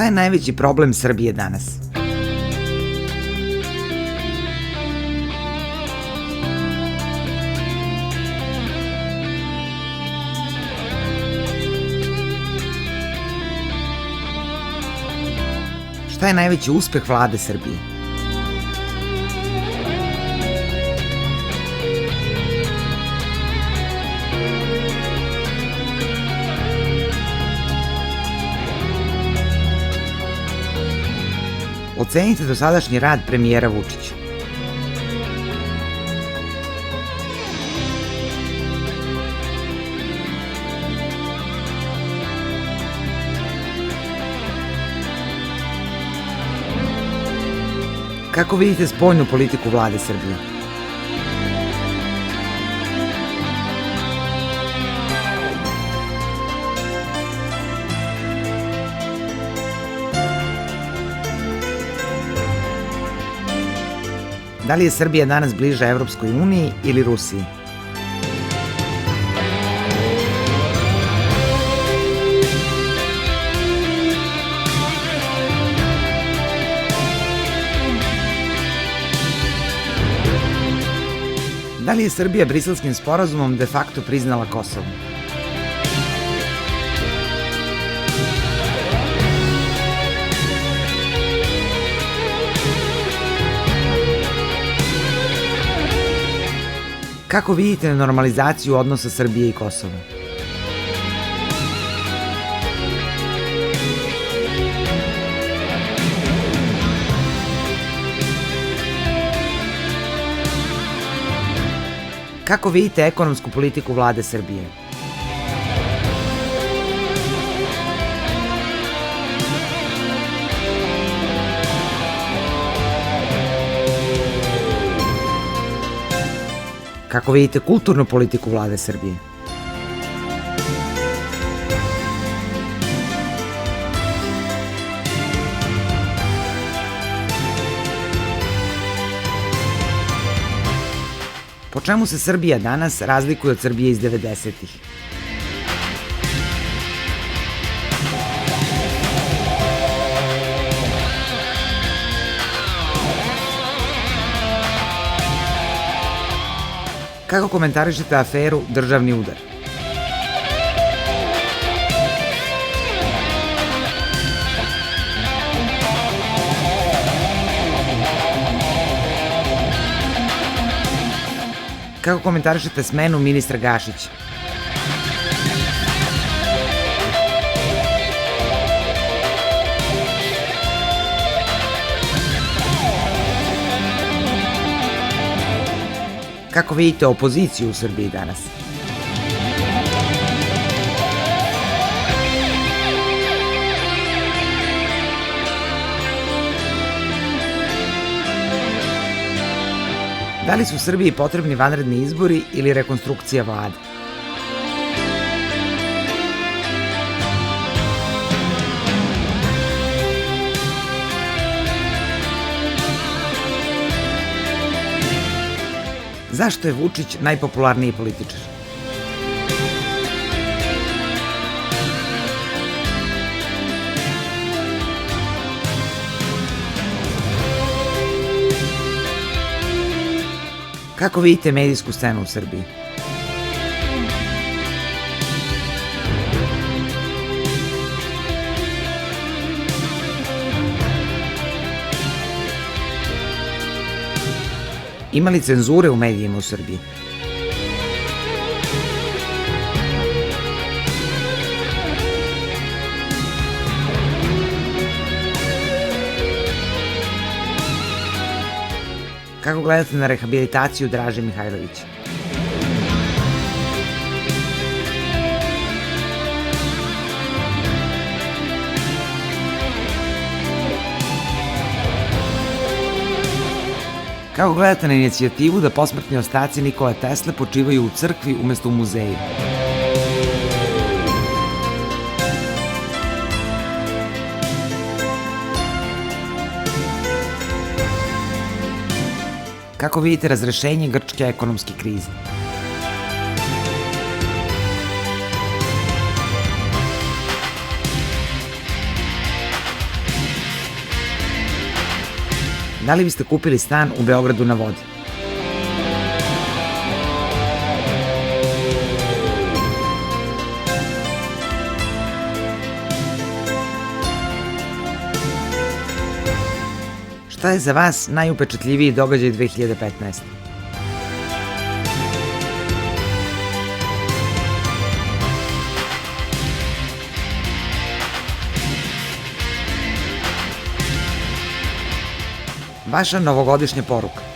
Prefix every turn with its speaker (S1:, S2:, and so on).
S1: Šta je najveći problem Srbije danas? Šta je najveći uspeh vlade Srbije? Ocenite dosadašnji rad premijera Vučića. Kako vidite spoljnu politiku vlade Srbije? Da li je Srbija danas bliža Evropskoj uniji ili Rusiji? Da li je Srbija Briselskim sporazumom de facto priznala Kosovo? Kako vidite normalizaciju odnosa Srbije i Kosova? Kako vidite ekonomsku politiku vlade Srbije? Kako vidite kulturnu politiku vlade Srbije? Po čemu se Srbija danas razlikuje od Srbije iz 90-ih? Kako komentarišete aferu Državni udar? Kako komentarišete smenu ministra Gašića? Kako vidite opoziciju u Srbiji danas? Da li su Srbiji potrebni vanredni izbori ili rekonstrukcija vlade? Zašto je Vučić najpopularniji političar? Kako vidite medijsku scenu u Srbiji? Ima li cenzure u medijima u Srbiji? Kako gledate na rehabilitaciju Draže Mihajlovića? Kako gledate na inicijativu da posmrtni ostaci Nikole Tesle počivaju u crkvi umesto u muzeju? Kako vidite razrešenje grčke ekonomske krize? Da li biste kupili stan u Beogradu na vodi? Šta je za vas najupečatljiviji događaj 2015? Vaša novogodišnja poruka.